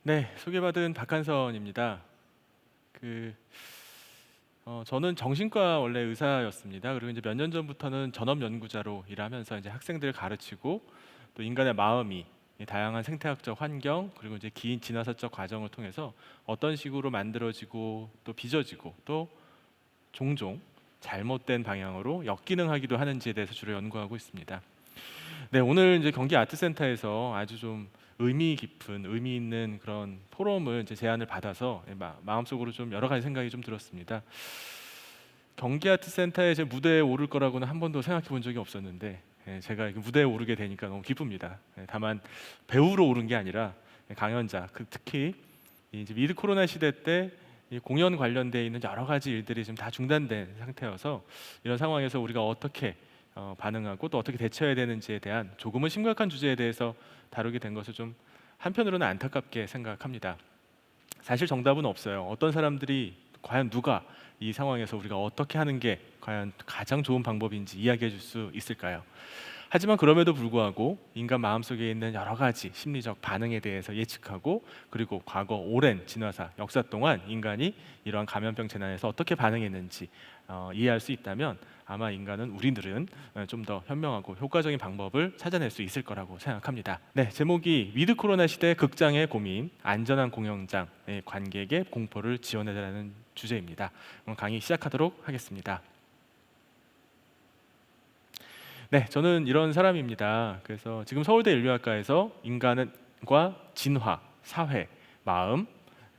네, 소개받은 박한선입니다. 그 저는 정신과 원래 의사였습니다. 그리고 이제 몇 년 전부터는 전업 연구자로 일하면서 이제 학생들을 가르치고 또 인간의 마음이 이 다양한 생태학적 환경 그리고 이제 긴 진화사적 과정을 통해서 어떤 식으로 만들어지고 또 빚어지고 또 종종 잘못된 방향으로 역기능하기도 하는지에 대해서 주로 연구하고 있습니다. 네, 오늘 이제 경기 아트센터에서 아주 좀 의미 깊은 의미 있는 그런 포럼을 이제 제안을 받아서 마음속으로 좀 여러 가지 생각이 좀 들었습니다. 경기 아트센터에 제 무대에 오를 거라고는 한 번도 생각해 본 적이 없었는데 제가 무대에 오르게 되니까 너무 기쁩니다. 다만 배우로 오른 게 아니라 강연자, 특히 이제 위드 코로나 시대 때 이 공연 관련돼 있는 여러 가지 일들이 지금 다 중단된 상태여서 이런 상황에서 우리가 어떻게 반응하고 또 어떻게 대처해야 되는지에 대한 조금은 심각한 주제에 대해서 다루게 된 것을 좀 한편으로는 안타깝게 생각합니다. 사실 정답은 없어요. 어떤 사람들이 과연 누가 이 상황에서 우리가 어떻게 하는 게 과연 가장 좋은 방법인지 이야기해 줄 수 있을까요? 하지만 그럼에도 불구하고 인간 마음속에 있는 여러 가지 심리적 반응에 대해서 예측하고 그리고 과거 오랜 진화사 역사 동안 인간이 이러한 감염병 재난에서 어떻게 반응했는지 이해할 수 있다면 아마 우리들은 좀 더 현명하고 효과적인 방법을 찾아낼 수 있을 거라고 생각합니다. 네, 제목이 위드 코로나 시대 극장의 고민, 안전한 공연장의 관객의 공포를 지원해달라는 주제입니다. 그럼 강의 시작하도록 하겠습니다. 네, 저는 이런 사람입니다. 그래서 지금 서울대 인류학과에서 인간과 진화, 사회, 마음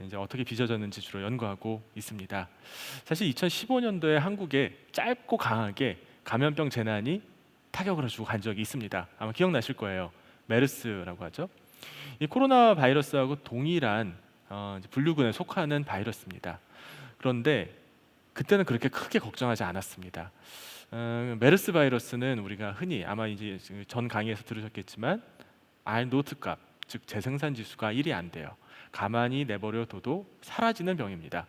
이제 어떻게 빚어졌는지 주로 연구하고 있습니다. 사실 2015년도에 한국에 짧고 강하게 감염병 재난이 타격을 주고 간 적이 있습니다. 아마 기억나실 거예요. 메르스라고 하죠. 이 코로나 바이러스하고 동일한 이제 분류군에 속하는 바이러스입니다. 그런데 그때는 그렇게 크게 걱정하지 않았습니다. 메르스 바이러스는 우리가 흔히 아마 이제 전 강의에서 들으셨겠지만 R 노트 값, 즉 재생산 지수가 1이 안 돼요. 가만히 내버려 둬도 사라지는 병입니다.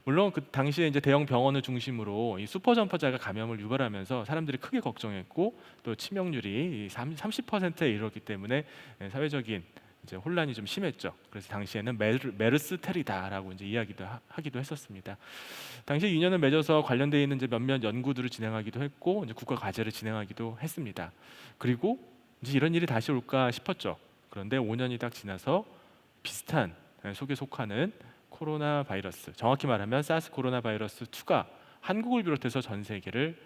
물론 그 당시에 이제 대형 병원을 중심으로 이 슈퍼 점퍼자가 감염을 유발하면서 사람들이 크게 걱정했고 또 치명률이 30%에 이르렀기 때문에 사회적인 이제 혼란이 좀 심했죠. 그래서 당시에는 메르스테리다라고 이제 하기도 했었습니다. 당시 인연을 맺어서 관련되어 있는 이제 몇몇 연구들을 진행하기도 했고 이제 국가 과제를 진행하기도 했습니다. 그리고 이제 이런 일이 다시 올까 싶었죠. 그런데 5년이 딱 지나서 비슷한 속에 속하는 코로나 바이러스, 정확히 말하면 사스 코로나 바이러스 2가 한국을 비롯해서 전 세계를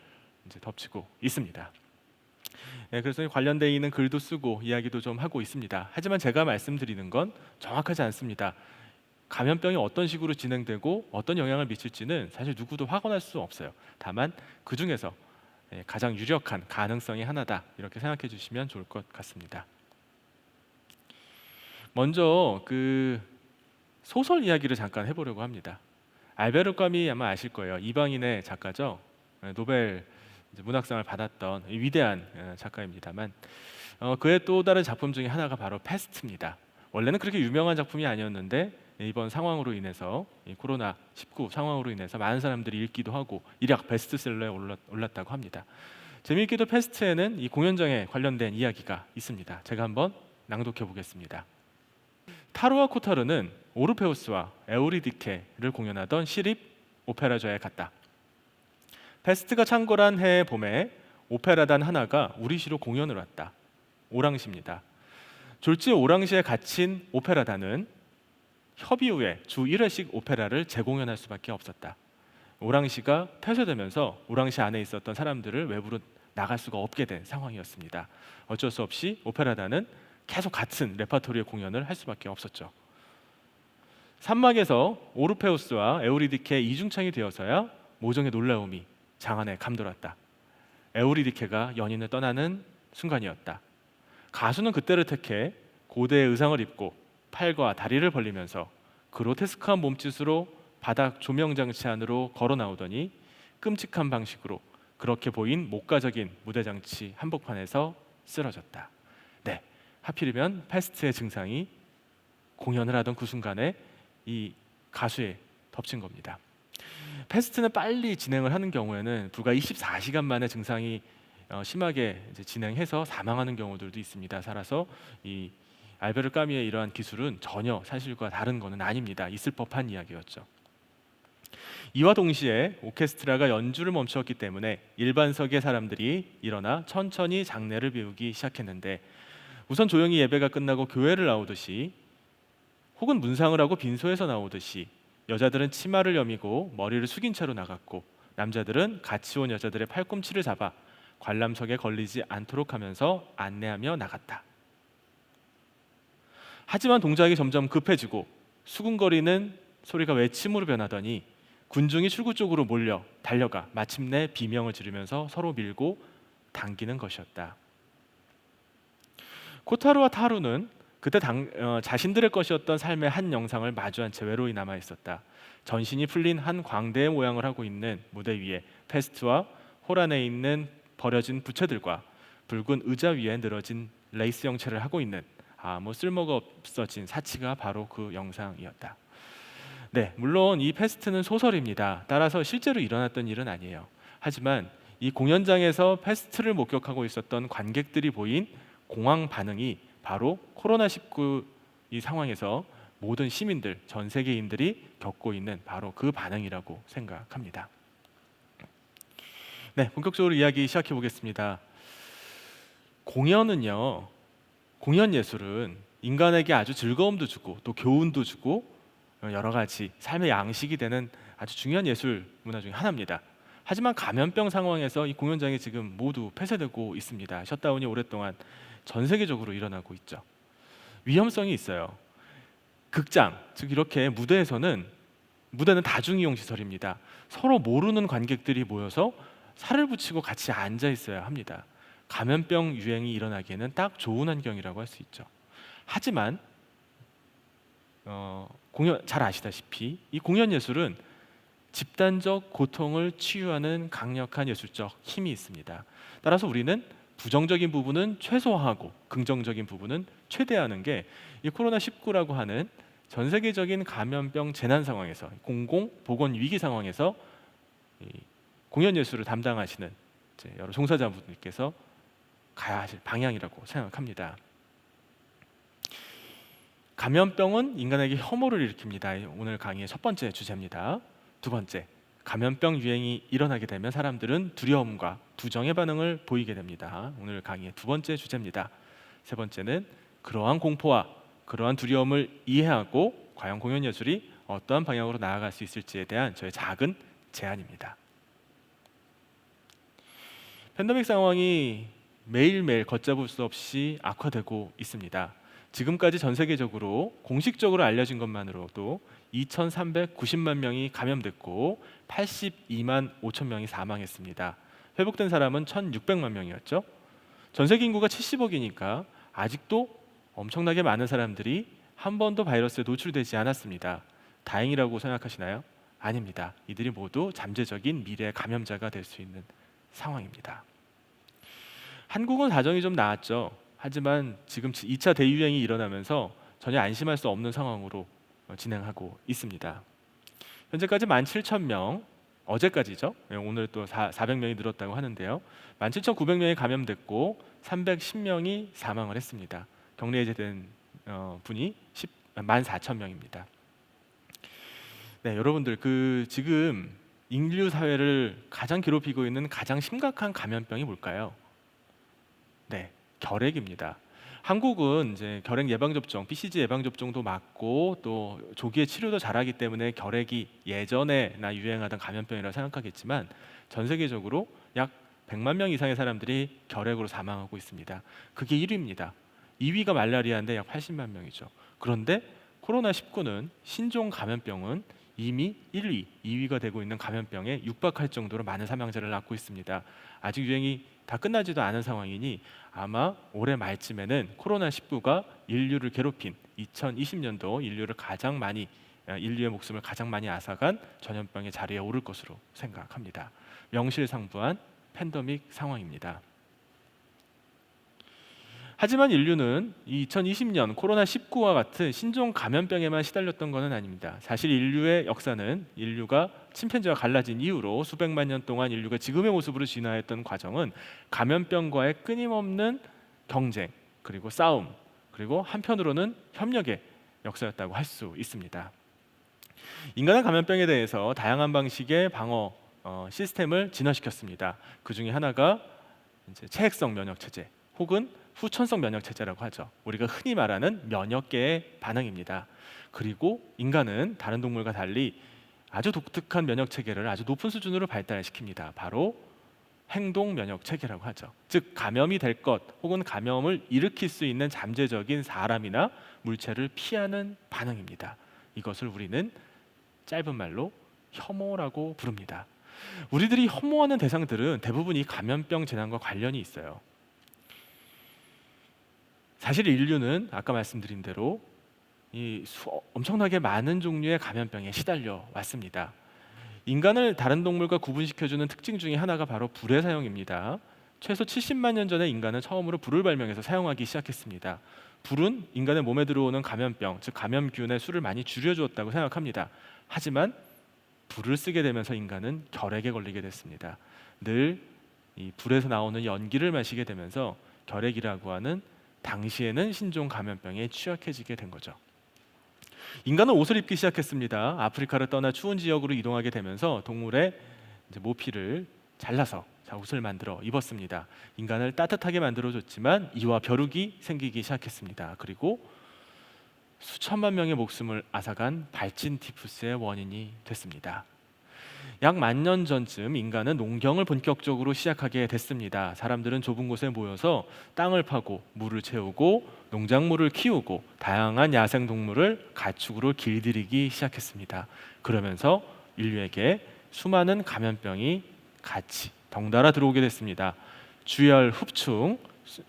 이제 덮치고 있습니다. 그래서 관련되어 있는 글도 쓰고 이야기도 좀 하고 있습니다. 하지만 제가 말씀드리는 건 정확하지 않습니다. 감염병이 어떤 식으로 진행되고 어떤 영향을 미칠지는 사실 누구도 확언할 수 없어요. 다만 그 중에서 가장 유력한 가능성이 하나다 이렇게 생각해 주시면 좋을 것 같습니다. 먼저 그 소설 이야기를 잠깐 해보려고 합니다. 알베르 까미 아마 아실 거예요. 이방인의 작가죠. 노벨 문학상을 받았던 위대한 작가입니다만 그의 또 다른 작품 중에 하나가 바로 패스트입니다. 원래는 그렇게 유명한 작품이 아니었는데 이번 상황으로 인해서 이 코로나 19 상황으로 인해서 많은 사람들이 읽기도 하고 일약 베스트셀러에 올랐다고 합니다. 재미있게도 패스트에는 이 공연장에 관련된 이야기가 있습니다. 제가 한번 낭독해 보겠습니다. 타로와 코타르는 오르페우스와 에우리디케를 공연하던 시립 오페라좌에 갔다. 페스트가 창궐한 해의 봄에 오페라단 하나가 우리시로 공연을 왔다. 오랑시입니다. 졸지 오랑시에 갇힌 오페라단은 협의 후에 주 1회씩 오페라를 재공연할 수밖에 없었다. 오랑시가 폐쇄되면서 오랑시 안에 있었던 사람들을 외부로 나갈 수가 없게 된 상황이었습니다. 어쩔 수 없이 오페라단은 계속 같은 레파토리의 공연을 할 수밖에 없었죠. 산막에서 오르페우스와 에우리디케의 이중창이 되어서야 모종의 놀라움이 장안에 감돌았다. 에우리디케가 연인을 떠나는 순간이었다. 가수는 그때를 택해 고대의 의상을 입고 팔과 다리를 벌리면서 그로테스크한 몸짓으로 바닥 조명장치 안으로 걸어 나오더니 끔찍한 방식으로 그렇게 보인 목가적인 무대장치 한복판에서 쓰러졌다. 네, 하필이면 패스트의 증상이 공연을 하던 그 순간에 이 가수에 덮친 겁니다. 패스트는 빨리 진행을 하는 경우에는 불과 24시간 만에 증상이 심하게 이제 진행해서 사망하는 경우들도 있습니다. 살아서 이 알베르 까뮈의 이러한 기술은 전혀 사실과 다른 것은 아닙니다. 있을 법한 이야기였죠. 이와 동시에 오케스트라가 연주를 멈추었기 때문에 일반석의 사람들이 일어나 천천히 장례를 비우기 시작했는데, 우선 조용히 예배가 끝나고 교회를 나오듯이 혹은 문상을 하고 빈소에서 나오듯이 여자들은 치마를 여미고 머리를 숙인 채로 나갔고, 남자들은 같이 온 여자들의 팔꿈치를 잡아 관람석에 걸리지 않도록 하면서 안내하며 나갔다. 하지만 동작이 점점 급해지고 수군거리는 소리가 외침으로 변하더니 군중이 출구 쪽으로 몰려 달려가 마침내 비명을 지르면서 서로 밀고 당기는 것이었다. 코타루와 타루는 그때 자신들의 것이었던 삶의 한 영상을 마주한 채 외로이 남아 있었다. 전신이 풀린 한 광대의 모양을 하고 있는 무대 위에 페스트와 홀 안에 있는 버려진 부채들과 붉은 의자 위에 늘어진 레이스 형체를 하고 있는 아무 쓸모가 없어진 사치가 바로 그 영상이었다. 네, 물론 이 페스트는 소설입니다. 따라서 실제로 일어났던 일은 아니에요. 하지만 이 공연장에서 페스트를 목격하고 있었던 관객들이 보인 공황 반응이 바로 코로나19 이 상황에서 모든 시민들, 전 세계인들이 겪고 있는 바로 그 반응이라고 생각합니다. 네, 본격적으로 이야기 시작해 보겠습니다. 공연 예술은 인간에게 아주 즐거움도 주고 또 교훈도 주고 여러 가지 삶의 양식이 되는 아주 중요한 예술 문화 중에 하나입니다. 하지만 감염병 상황에서 이 공연장이 지금 모두 폐쇄되고 있습니다. 셧다운이 오랫동안 전 세계적으로 일어나고 있죠. 위험성이 있어요. 극장, 즉 이렇게 무대는 다중이용 시설입니다. 서로 모르는 관객들이 모여서 살을 붙이고 같이 앉아 있어야 합니다. 감염병 유행이 일어나기에는 딱 좋은 환경이라고 할 수 있죠. 하지만 잘 아시다시피 이 공연 예술은 집단적 고통을 치유하는 강력한 예술적 힘이 있습니다. 따라서 우리는 부정적인 부분은 최소화하고 긍정적인 부분은 최대화하는 게 이 코로나19라고 하는 전 세계적인 감염병 재난 상황에서, 공공 보건 위기 상황에서 이 공연 예술을 담당하시는 여러 종사자분들께서 가야 하실 방향이라고 생각합니다. 감염병은 인간에게 혐오를 일으킵니다. 오늘 강의의 첫 번째 주제입니다. 두 번째, 감염병 유행이 일어나게 되면 사람들은 두려움과 부정의 반응을 보이게 됩니다. 오늘 강의의 두 번째 주제입니다. 세 번째는 그러한 공포와 그러한 두려움을 이해하고 과연 공연 예술이 어떠한 방향으로 나아갈 수 있을지에 대한 저의 작은 제안입니다. 팬데믹 상황이 매일매일 걷잡을 수 없이 악화되고 있습니다. 지금까지 전 세계적으로 공식적으로 알려진 것만으로도 2,390만 명이 감염됐고 82만 5천 명이 사망했습니다. 회복된 사람은 1,600만 명이었죠. 전 세계 인구가 70억이니까 아직도 엄청나게 많은 사람들이 한 번도 바이러스에 노출되지 않았습니다. 다행이라고 생각하시나요? 아닙니다. 이들이 모두 잠재적인 미래 감염자가 될 수 있는 상황입니다. 한국은 사정이 좀 나았죠. 하지만 지금 2차 대유행이 일어나면서 전혀 안심할 수 없는 상황으로 진행하고 있습니다. 현재까지 17,000명, 어제까지죠. 오늘 또 400명이 늘었다고 하는데요. 17,900명이 감염됐고 310명이 사망을 했습니다. 격리 해제된 분이 14,000명입니다. 네, 여러분들 지금 인류 사회를 가장 괴롭히고 있는 가장 심각한 감염병이 뭘까요? 네, 결핵입니다. 한국은 이제 결핵 예방 접종, BCG 예방 접종도 맞고 또 조기에 치료도 잘하기 때문에 결핵이 예전에나 유행하던 감염병이라고 생각하겠지만 전 세계적으로 약 100만 명 이상의 사람들이 결핵으로 사망하고 있습니다. 그게 1위입니다. 2위가 말라리아인데 약 80만 명이죠. 그런데 코로나19는 신종 감염병은 이미 1위, 2위가 되고 있는 감염병에 육박할 정도로 많은 사망자를 낳고 있습니다. 아직 유행이 다 끝나지도 않은 상황이니 아마 올해 말쯤에는 코로나19가 인류를 괴롭힌 2020년도 인류의 목숨을 가장 많이 앗아간 전염병의 자리에 오를 것으로 생각합니다. 명실상부한 팬데믹 상황입니다. 하지만 인류는 2020년 코로나19와 같은 신종 감염병에만 시달렸던 것은 아닙니다. 사실 인류의 역사는 인류가 침팬지와 갈라진 이후로 수백만 년 동안 인류가 지금의 모습으로 진화했던 과정은 감염병과의 끊임없는 경쟁, 그리고 싸움, 그리고 한편으로는 협력의 역사였다고 할 수 있습니다. 인간은 감염병에 대해서 다양한 방식의 방어 시스템을 진화시켰습니다. 그 중에 하나가 이제 체액성 면역 체제 혹은 후천성 면역 체제라고 하죠. 우리가 흔히 말하는 면역계의 반응입니다. 그리고 인간은 다른 동물과 달리 아주 독특한 면역 체계를 아주 높은 수준으로 발달시킵니다. 바로 행동 면역 체계라고 하죠. 즉 감염이 될 것 혹은 감염을 일으킬 수 있는 잠재적인 사람이나 물체를 피하는 반응입니다. 이것을 우리는 짧은 말로 혐오라고 부릅니다. 우리들이 혐오하는 대상들은 대부분 이 감염병 재난과 관련이 있어요. 사실 인류는 아까 말씀드린 대로 엄청나게 많은 종류의 감염병에 시달려 왔습니다. 인간을 다른 동물과 구분시켜주는 특징 중에 하나가 바로 불의 사용입니다. 최소 70만 년 전에 인간은 처음으로 불을 발명해서 사용하기 시작했습니다. 불은 인간의 몸에 들어오는 감염병, 즉 감염균의 수를 많이 줄여주었다고 생각합니다. 하지만 불을 쓰게 되면서 인간은 결핵에 걸리게 됐습니다. 늘 이 불에서 나오는 연기를 마시게 되면서 결핵이라고 하는 당시에는 신종 감염병에 취약해지게 된 거죠. 인간은 옷을 입기 시작했습니다. 아프리카를 떠나 추운 지역으로 이동하게 되면서 동물의 이제 모피를 잘라서 옷을 만들어 입었습니다. 인간을 따뜻하게 만들어줬지만 이와 벼룩이 생기기 시작했습니다. 그리고 수천만 명의 목숨을 앗아간 발진 티푸스의 원인이 됐습니다. 약 10,000년 전쯤 인간은 농경을 본격적으로 시작하게 됐습니다. 사람들은 좁은 곳에 모여서 땅을 파고 물을 채우고 농작물을 키우고 다양한 야생동물을 가축으로 길들이기 시작했습니다. 그러면서 인류에게 수많은 감염병이 같이 덩달아 들어오게 됐습니다. 주열, 흡충,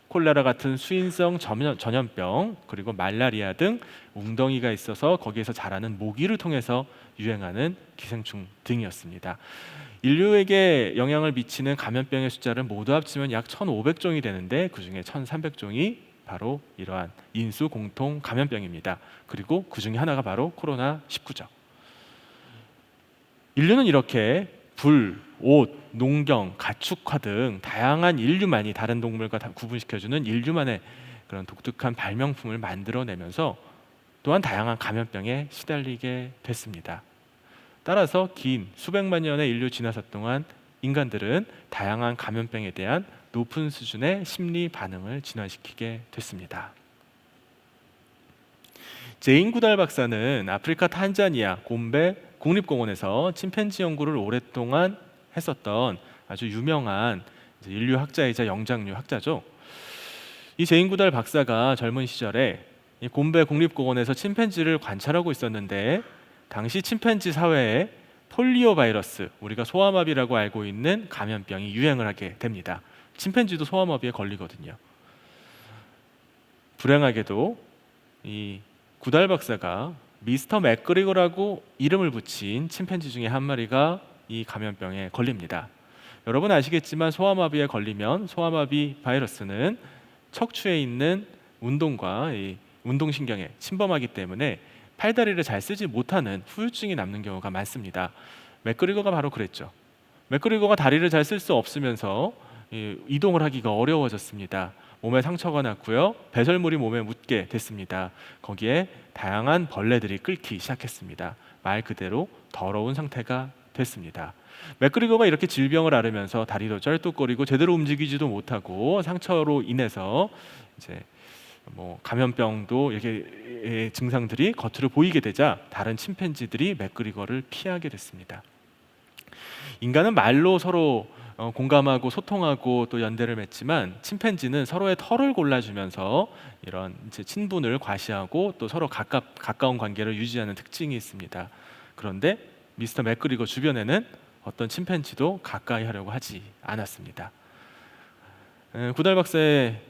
콜레라 같은 수인성 전염병, 그리고 말라리아 등 웅덩이가 있어서 거기에서 자라는 모기를 통해서 유행하는 기생충 등이었습니다. 인류에게 영향을 미치는 감염병의 숫자를 모두 합치면 약 1,500종이 되는데 그 중에 1,300종이 바로 이러한 인수 공통 감염병입니다. 그리고 그 중에 하나가 바로 코로나19죠. 인류는 이렇게 불, 옷, 농경, 가축화 등 다양한 인류만이 다른 동물과 구분시켜주는 인류만의 그런 독특한 발명품을 만들어내면서 또한 다양한 감염병에 시달리게 됐습니다. 따라서 긴 수백만 년의 인류 진화사 동안 인간들은 다양한 감염병에 대한 높은 수준의 심리 반응을 진화시키게 됐습니다. 제인 구달 박사는 아프리카 탄자니아 곰베 국립공원에서 침팬지 연구를 오랫동안 했었던 아주 유명한 인류 학자이자 영장류 학자죠. 이 제인 구달 박사가 젊은 시절에 이 곰베 국립공원에서 침팬지를 관찰하고 있었는데 당시 침팬지 사회에 폴리오 바이러스, 우리가 소아마비라고 알고 있는 감염병이 유행을 하게 됩니다. 침팬지도 소아마비에 걸리거든요. 불행하게도 이 구달 박사가 미스터 맥그리거라고 이름을 붙인 침팬지 중에 한 마리가 이 감염병에 걸립니다. 여러분 아시겠지만 소아마비에 걸리면 소아마비 바이러스는 척추에 있는 운동과 이 운동신경에 침범하기 때문에 팔다리를 잘 쓰지 못하는 후유증이 남는 경우가 많습니다. 맥그리거가 바로 그랬죠. 맥그리거가 다리를 잘 쓸 수 없으면서 이동을 하기가 어려워졌습니다. 몸에 상처가 났고요. 배설물이 몸에 묻게 됐습니다. 거기에 다양한 벌레들이 끓기 시작했습니다. 말 그대로 더러운 상태가 됐습니다. 맥그리거가 이렇게 질병을 앓으면서 다리도 쩔뚝거리고 제대로 움직이지도 못하고 상처로 인해서 이제 감염병도 이렇게 증상들이 겉으로 보이게 되자 다른 침팬지들이 맥그리거를 피하게 됐습니다. 인간은 말로 서로 공감하고 소통하고 또 연대를 맺지만 침팬지는 서로의 털을 골라주면서 이런 이제 친분을 과시하고 또 서로 가까운 관계를 유지하는 특징이 있습니다. 그런데 미스터 맥그리거 주변에는 어떤 침팬지도 가까이 하려고 하지 않았습니다. 구달 박사의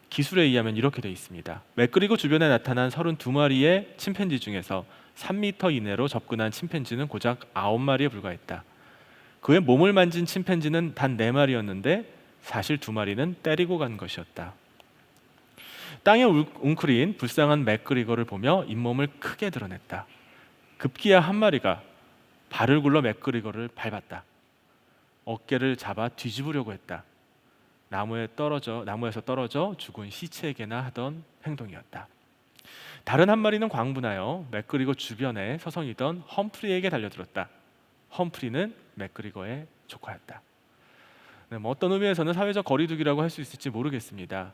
기술에 의하면 이렇게 되어 있습니다. 맥그리거 주변에 나타난 32마리의 침팬지 중에서 3m 이내로 접근한 침팬지는 고작 9마리에 불과했다. 그의 몸을 만진 침팬지는 단 4마리였는데 사실 2마리는 때리고 간 것이었다. 땅에 웅크린 불쌍한 맥그리거를 보며 잇몸을 크게 드러냈다. 급기야 한 마리가 발을 굴러 맥그리거를 밟았다. 어깨를 잡아 뒤집으려고 했다. 나무에서 떨어져 죽은 시체에게나 하던 행동이었다. 다른 한 마리는 광분하여 맥그리거 주변에 서성이던 험프리에게 달려들었다. 험프리는 맥그리거의 조카였다. 네, 뭐 어떤 의미에서는 사회적 거리두기라고 할 수 있을지 모르겠습니다.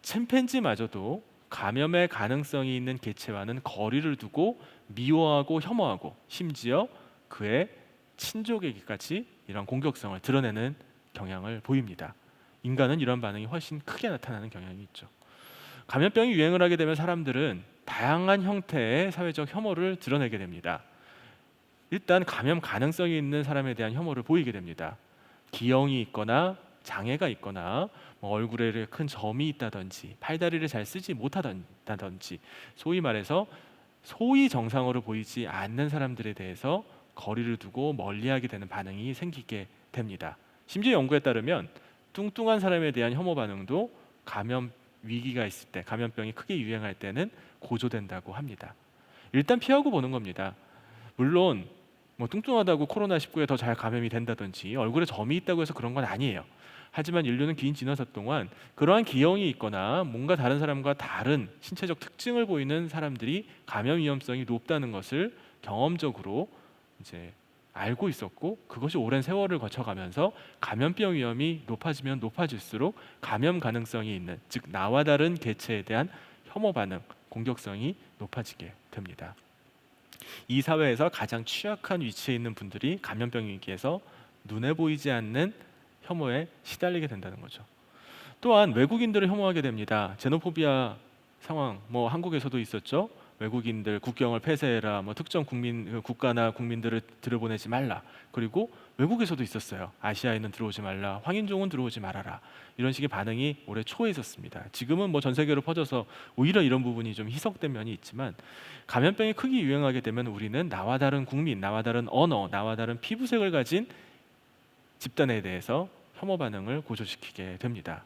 침팬지마저도 감염의 가능성이 있는 개체와는 거리를 두고 미워하고 혐오하고 심지어 그의 친족에게까지 이런 공격성을 드러내는 경향을 보입니다. 인간은 이런 반응이 훨씬 크게 나타나는 경향이 있죠. 감염병이 유행을 하게 되면 사람들은 다양한 형태의 사회적 혐오를 드러내게 됩니다. 일단 감염 가능성이 있는 사람에 대한 혐오를 보이게 됩니다. 기형이 있거나 장애가 있거나 뭐 얼굴에 큰 점이 있다든지 팔다리를 잘 쓰지 못한다든지 소위 말해서 소위 정상으로 보이지 않는 사람들에 대해서 거리를 두고 멀리하게 되는 반응이 생기게 됩니다. 심지어 연구에 따르면 뚱뚱한 사람에 대한 혐오 반응도 감염 위기가 있을 때, 감염병이 크게 유행할 때는 고조된다고 합니다. 일단 피하고 보는 겁니다. 물론 뭐 뚱뚱하다고 코로나19에 더 잘 감염이 된다든지 얼굴에 점이 있다고 해서 그런 건 아니에요. 하지만 인류는 긴 진화사 동안 그러한 기형이 있거나 뭔가 다른 사람과 다른 신체적 특징을 보이는 사람들이 감염 위험성이 높다는 것을 경험적으로 이제 알고 있었고, 그것이 오랜 세월을 거쳐가면서 감염병 위험이 높아지면 높아질수록 감염 가능성이 있는, 즉 나와 다른 개체에 대한 혐오 반응, 공격성이 높아지게 됩니다. 이 사회에서 가장 취약한 위치에 있는 분들이 감염병 위기에서 눈에 보이지 않는 혐오에 시달리게 된다는 거죠. 또한 외국인들을 혐오하게 됩니다. 제노포비아 상황, 뭐 한국에서도 있었죠. 외국인들 국경을 폐쇄해라, 뭐 특정 국가나 국민들을 들여보내지 말라. 그리고 외국에서도 있었어요. 아시아에는 들어오지 말라, 황인종은 들어오지 말아라. 이런 식의 반응이 올해 초에 있었습니다. 지금은 뭐 전 세계로 퍼져서 오히려 이런 부분이 좀 희석된 면이 있지만, 감염병이 크게 유행하게 되면 우리는 나와 다른 국민, 나와 다른 언어, 나와 다른 피부색을 가진 집단에 대해서 혐오 반응을 고조시키게 됩니다.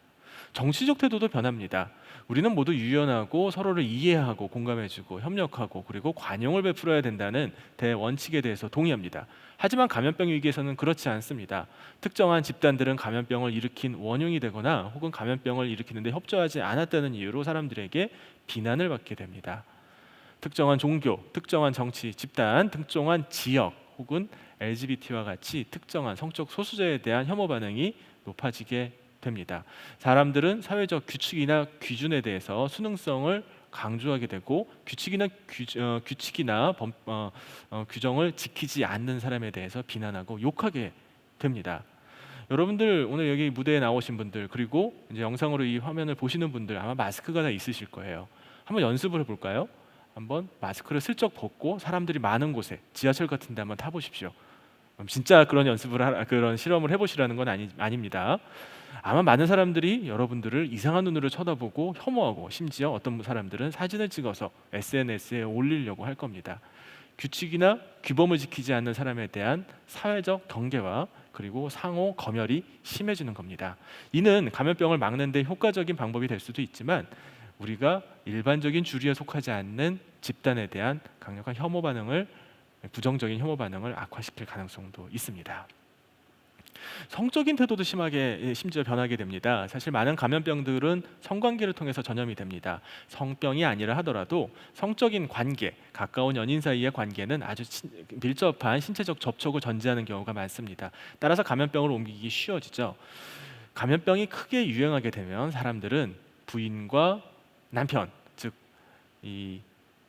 정치적 태도도 변합니다. 우리는 모두 유연하고 서로를 이해하고 공감해주고 협력하고 그리고 관용을 베풀어야 된다는 대원칙에 대해서 동의합니다. 하지만 감염병 위기에서는 그렇지 않습니다. 특정한 집단들은 감염병을 일으킨 원흉이 되거나 혹은 감염병을 일으키는데 협조하지 않았다는 이유로 사람들에게 비난을 받게 됩니다. 특정한 종교, 특정한 정치 집단, 특정한 지역 혹은 LGBT와 같이 특정한 성적 소수자에 대한 혐오 반응이 높아지게 됩니다. 사람들은 사회적 규칙이나 기준에 대해서 순응성을 강조하게 되고 규정을 지키지 않는 사람에 대해서 비난하고 욕하게 됩니다. 여러분들 오늘 여기 무대에 나오신 분들, 그리고 이제 영상으로 이 화면을 보시는 분들 아마 마스크가 다 있으실 거예요. 한번 연습을 해볼까요? 한번 마스크를 슬쩍 벗고 사람들이 많은 곳에, 지하철 같은 데 한번 타보십시오. 진짜 그런 실험을 해보시라는 건 아닙니다. 아마 많은 사람들이 여러분들을 이상한 눈으로 쳐다보고 혐오하고 심지어 어떤 사람들은 사진을 찍어서 SNS에 올리려고 할 겁니다. 규칙이나 규범을 지키지 않는 사람에 대한 사회적 경계와 그리고 상호 검열이 심해지는 겁니다. 이는 감염병을 막는 데 효과적인 방법이 될 수도 있지만, 우리가 일반적인 주류에 속하지 않는 집단에 대한 강력한 부정적인 혐오 반응을 악화시킬 가능성도 있습니다. 성적인 태도도 심지어 변하게 됩니다. 사실 많은 감염병들은 성관계를 통해서 전염이 됩니다. 성병이 아니라 하더라도 성적인 관계, 가까운 연인 사이의 관계는 아주 밀접한 신체적 접촉을 전제하는 경우가 많습니다. 따라서 감염병을 옮기기 쉬워지죠. 감염병이 크게 유행하게 되면 사람들은 부인과 남편, 즉 이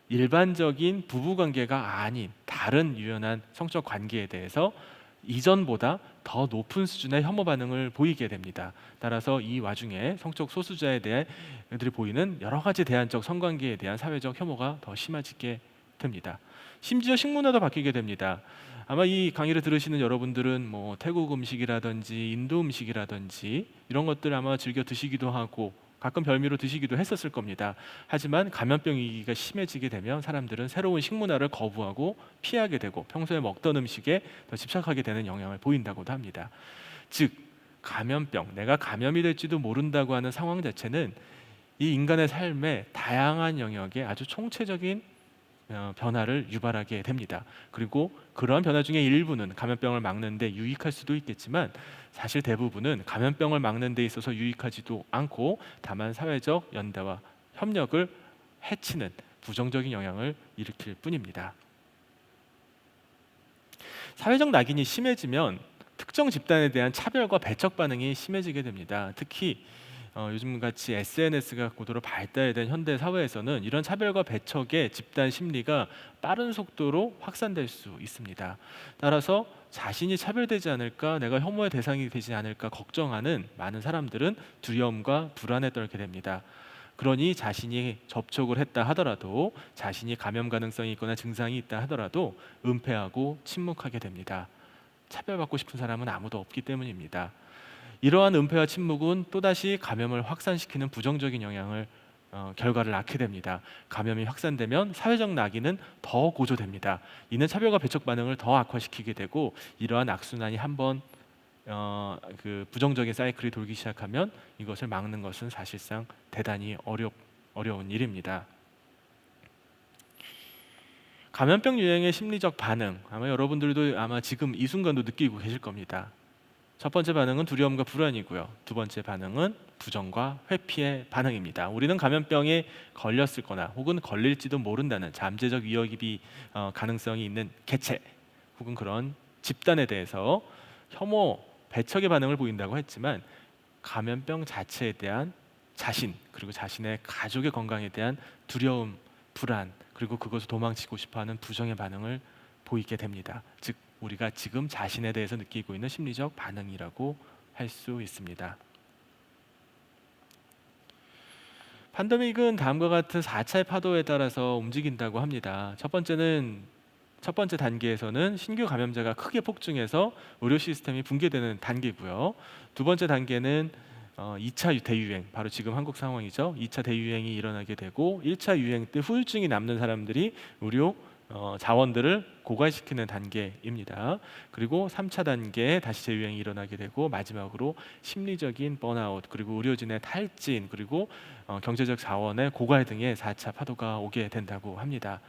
일반적인 부부관계가 아닌 다른 유연한 성적 관계에 대해서 이전보다 더 높은 수준의 혐오 반응을 보이게 됩니다. 따라서 이 와중에 성적 소수자에 대해 들이 보이는 여러 가지 대안적 성관계에 대한 사회적 혐오가 더 심해지게 됩니다. 심지어 식문화도 바뀌게 됩니다. 아마 이 강의를 들으시는 여러분들은 뭐 태국 음식이라든지 인도 음식이라든지 이런 것들 아마 즐겨 드시기도 하고 가끔 별미로 드시기도 했었을 겁니다. 하지만 감염병 위기가 심해지게 되면 사람들은 새로운 식문화를 거부하고 피하게 되고 평소에 먹던 음식에 더 집착하게 되는 영향을 보인다고도 합니다. 즉 감염병, 내가 감염이 될지도 모른다고 하는 상황 자체는 이 인간의 삶의 다양한 영역에 아주 총체적인 변화를 유발하게 됩니다. 그리고 그러한 변화 중에 일부는 감염병을 막는 데 유익할 수도 있겠지만 사실 대부분은 감염병을 막는 데 있어서 유익하지도 않고 다만 사회적 연대와 협력을 해치는 부정적인 영향을 일으킬 뿐입니다. 사회적 낙인이 심해지면 특정 집단에 대한 차별과 배척 반응이 심해지게 됩니다. 특히 요즘같이 SNS가 고도로 발달된 현대 사회에서는 이런 차별과 배척의 집단 심리가 빠른 속도로 확산될 수 있습니다. 따라서 자신이 차별되지 않을까, 내가 혐오의 대상이 되지 않을까 걱정하는 많은 사람들은 두려움과 불안에 떨게 됩니다. 그러니 자신이 접촉을 했다 하더라도, 자신이 감염 가능성이 있거나 증상이 있다 하더라도 은폐하고 침묵하게 됩니다. 차별받고 싶은 사람은 아무도 없기 때문입니다. 이러한 은폐와 침묵은 또다시 감염을 확산시키는 부정적인 결과를 낳게 됩니다. 감염이 확산되면 사회적 낙인은 더 고조됩니다. 이는 차별과 배척 반응을 더 악화시키게 되고, 이러한 악순환이 한번 그 부정적인 사이클이 돌기 시작하면 이것을 막는 것은 사실상 대단히 어려운 일입니다. 감염병 유행의 심리적 반응, 아마 여러분들도 아마 지금 이 순간도 느끼고 계실 겁니다. 첫 번째 반응은 두려움과 불안이고요. 두 번째 반응은 부정과 회피의 반응입니다. 우리는 감염병에 걸렸을 거나 혹은 걸릴지도 모른다는 잠재적 위협이 가능성이 있는 개체 혹은 그런 집단에 대해서 혐오, 배척의 반응을 보인다고 했지만, 감염병 자체에 대한 자신 그리고 자신의 가족의 건강에 대한 두려움, 불안, 그리고 그것을 도망치고 싶어하는 부정의 반응을 보이게 됩니다. 즉 우리가 지금 자신에 대해서 느끼고 있는 심리적 반응이라고 할 수 있습니다. 팬데믹은 다음과 같은 4차의 파도에 따라서 움직인다고 합니다. 첫 번째 단계에서는 신규 감염자가 크게 폭증해서 의료 시스템이 붕괴되는 단계고요. 두 번째 단계는 2차 대유행, 바로 지금 한국 상황이죠. 2차 대유행이 일어나게 되고 1차 유행 때 후유증이 남는 사람들이 의료 자원들을 고갈시키는 단계입니다. 그리고 3차 단계에 다시 재유행이 일어나게 되고, 마지막으로 심리적인 번아웃, 그리고 의료진의 탈진, 그리고 경제적 자원의 고갈 등의 4차 파도가 오게 된다고 합니다.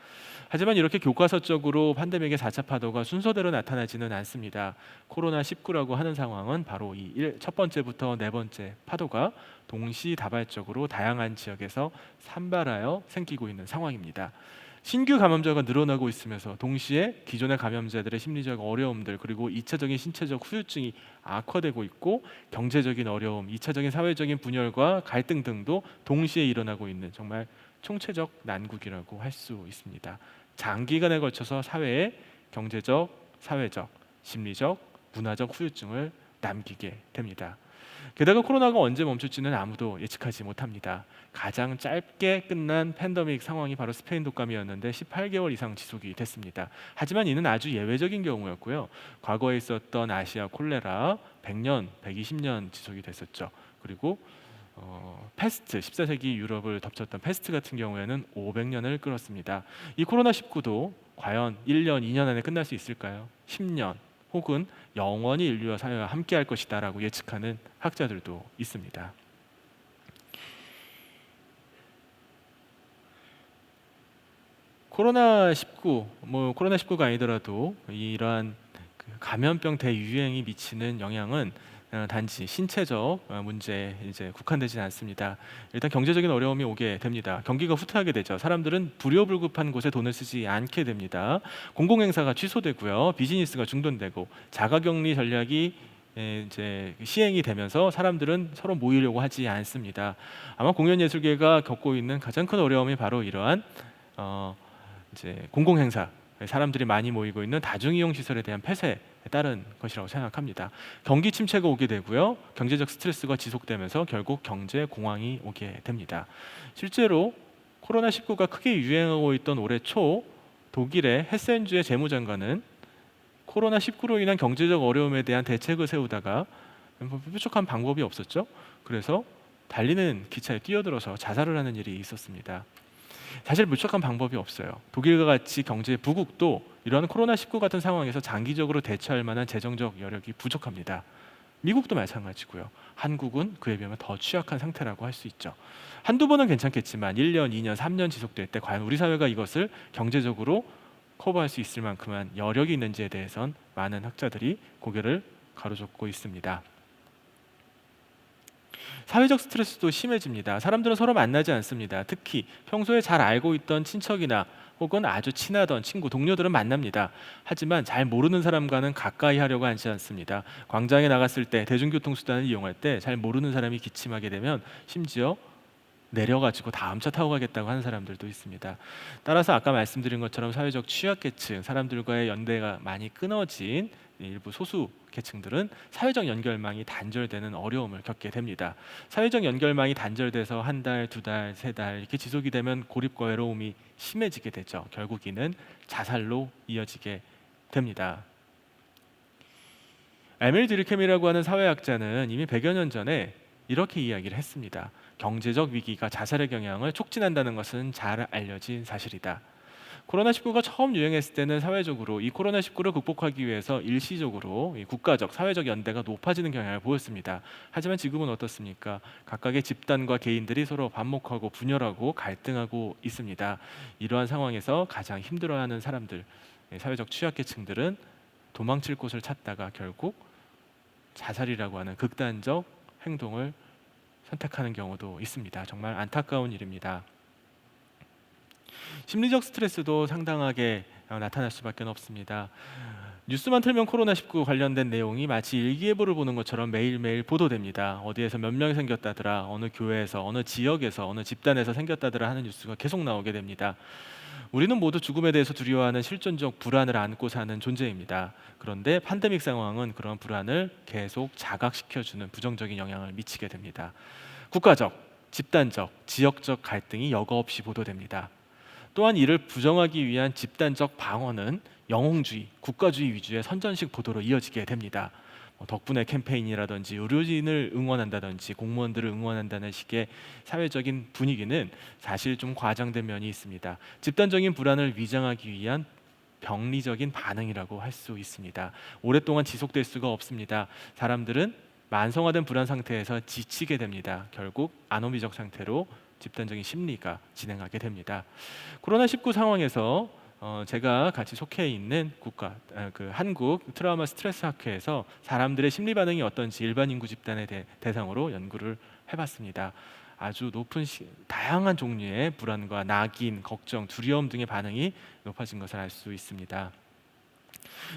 하지만 이렇게 교과서적으로 팬데믹의 4차 파도가 순서대로 나타나지는 않습니다. 코로나19라고 하는 상황은 바로 이 첫 번째부터 네 번째 파도가 동시다발적으로 다양한 지역에서 산발하여 생기고 있는 상황입니다. 신규 감염자가 늘어나고 있으면서 동시에 기존의 감염자들의 심리적 어려움들, 그리고 2차적인 신체적 후유증이 악화되고 있고, 경제적인 어려움, 2차적인 사회적인 분열과 갈등 등도 동시에 일어나고 있는 정말 총체적 난국이라고 할 수 있습니다. 장기간에 걸쳐서 사회에 경제적, 사회적, 심리적, 문화적 후유증을 남기게 됩니다. 게다가 코로나가 언제 멈출지는 아무도 예측하지 못합니다. 가장 짧게 끝난 팬데믹 상황이 바로 스페인 독감이었는데 18개월 이상 지속이 됐습니다. 하지만 이는 아주 예외적인 경우였고요. 과거에 있었던 아시아 콜레라 100년, 120년 지속이 됐었죠. 그리고 패스트, 14세기 유럽을 덮쳤던 패스트 같은 경우에는 500년을 끌었습니다. 이 코로나19도 과연 1년, 2년 안에 끝날 수 있을까요? 10년 혹은 영원히 인류와 사회와 함께할 것이다라고 예측하는 학자들도 있습니다. 코로나19가 아니더라도 이러한 감염병 대유행이 미치는 영향은 단지 신체적 문제에 이제 국한되지는 않습니다. 일단 경제적인 어려움이 오게 됩니다. 경기가 후퇴하게 되죠. 사람들은 불효불급한 곳에 돈을 쓰지 않게 됩니다. 공공행사가 취소되고요. 비즈니스가 중단되고, 자가격리 전략이 이제 시행이 되면서 사람들은 서로 모이려고 하지 않습니다. 아마 공연예술계가 겪고 있는 가장 큰 어려움이 바로 이러한 이제 공공행사, 사람들이 많이 모이고 있는 다중이용 시설에 대한 폐쇄에 따른 것이라고 생각합니다. 경기 침체가 오게 되고요. 경제적 스트레스가 지속되면서 결국 경제 공황이 오게 됩니다. 실제로 코로나19가 크게 유행하고 있던 올해 초, 독일의 헤센주의 재무장관은 코로나19로 인한 경제적 어려움에 대한 대책을 세우다가 뾰족한 방법이 없었죠. 그래서 달리는 기차에 뛰어들어서 자살을 하는 일이 있었습니다. 사실 물적한 방법이 없어요. 독일과 같이 경제 부국도 이러한 코로나19 같은 상황에서 장기적으로 대처할 만한 재정적 여력이 부족합니다. 미국도 마찬가지고요. 한국은 그에 비하면 더 취약한 상태라고 할 수 있죠. 한두 번은 괜찮겠지만 1년, 2년, 3년 지속될 때 과연 우리 사회가 이것을 경제적으로 커버할 수 있을 만큼만 여력이 있는지에 대해선 많은 학자들이 고개를 가로젓고 있습니다. 사회적 스트레스도 심해집니다. 사람들은 서로 만나지 않습니다. 특히 평소에 잘 알고 있던 친척이나 혹은 아주 친하던 친구, 동료들은 만납니다. 하지만 잘 모르는 사람과는 가까이 하려고 하지 않습니다. 광장에 나갔을 때, 대중교통수단을 이용할 때 잘 모르는 사람이 기침하게 되면 심지어 내려가지고 다음 차 타고 가겠다고 하는 사람들도 있습니다. 따라서 아까 말씀드린 것처럼 사회적 취약계층, 사람들과의 연대가 많이 끊어진 일부 소수 계층들은 사회적 연결망이 단절되는 어려움을 겪게 됩니다. 사회적 연결망이 단절돼서 한 달, 두 달, 세 달 이렇게 지속이 되면 고립과 외로움이 심해지게 되죠. 결국 이는 자살로 이어지게 됩니다. 에밀 드르켐이라고 하는 사회학자는 이미 100여 년 전에 이렇게 이야기를 했습니다. 경제적 위기가 자살의 경향을 촉진한다는 것은 잘 알려진 사실이다. 코로나19가 처음 유행했을 때는 사회적으로 이 코로나19를 극복하기 위해서 일시적으로 이 국가적, 사회적 연대가 높아지는 경향을 보였습니다. 하지만 지금은 어떻습니까? 각각의 집단과 개인들이 서로 반목하고 분열하고 갈등하고 있습니다. 이러한 상황에서 가장 힘들어하는 사람들, 사회적 취약계층들은 도망칠 곳을 찾다가 결국 자살이라고 하는 극단적 행동을 선택하는 경우도 있습니다. 정말 안타까운 일입니다. 심리적 스트레스도 상당하게 나타날 수밖에 없습니다. 뉴스만 틀면 코로나19 관련된 내용이 마치 일기예보를 보는 것처럼 매일매일 보도됩니다. 어디에서 몇 명이 생겼다더라, 어느 교회에서, 어느 지역에서, 어느 집단에서 생겼다더라 하는 뉴스가 계속 나오게 됩니다. 우리는 모두 죽음에 대해서 두려워하는 실존적 불안을 안고 사는 존재입니다. 그런데 팬데믹 상황은 그런 불안을 계속 자각시켜주는 부정적인 영향을 미치게 됩니다. 국가적, 집단적, 지역적 갈등이 여과 없이 보도됩니다. 또한 이를 부정하기 위한 집단적 방어는 영웅주의, 국가주의 위주의 선전식 보도로 이어지게 됩니다. 덕분에 캠페인이라든지 의료진을 응원한다든지 공무원들을 응원한다는 식의 사회적인 분위기는 사실 좀 과장된 면이 있습니다. 집단적인 불안을 위장하기 위한 병리적인 반응이라고 할 수 있습니다. 오랫동안 지속될 수가 없습니다. 사람들은 만성화된 불안 상태에서 지치게 됩니다. 결국 아노미적 상태로 집단적인 심리가 진행하게 됩니다. 코로나19 상황에서 제가 같이 속해 있는 한국 트라우마 스트레스 학회에서 사람들의 심리 반응이 어떤지 일반 인구 집단의 대상으로 연구를 해봤습니다. 아주 다양한 종류의 불안과 낙인, 걱정, 두려움 등의 반응이 높아진 것을 알 수 있습니다.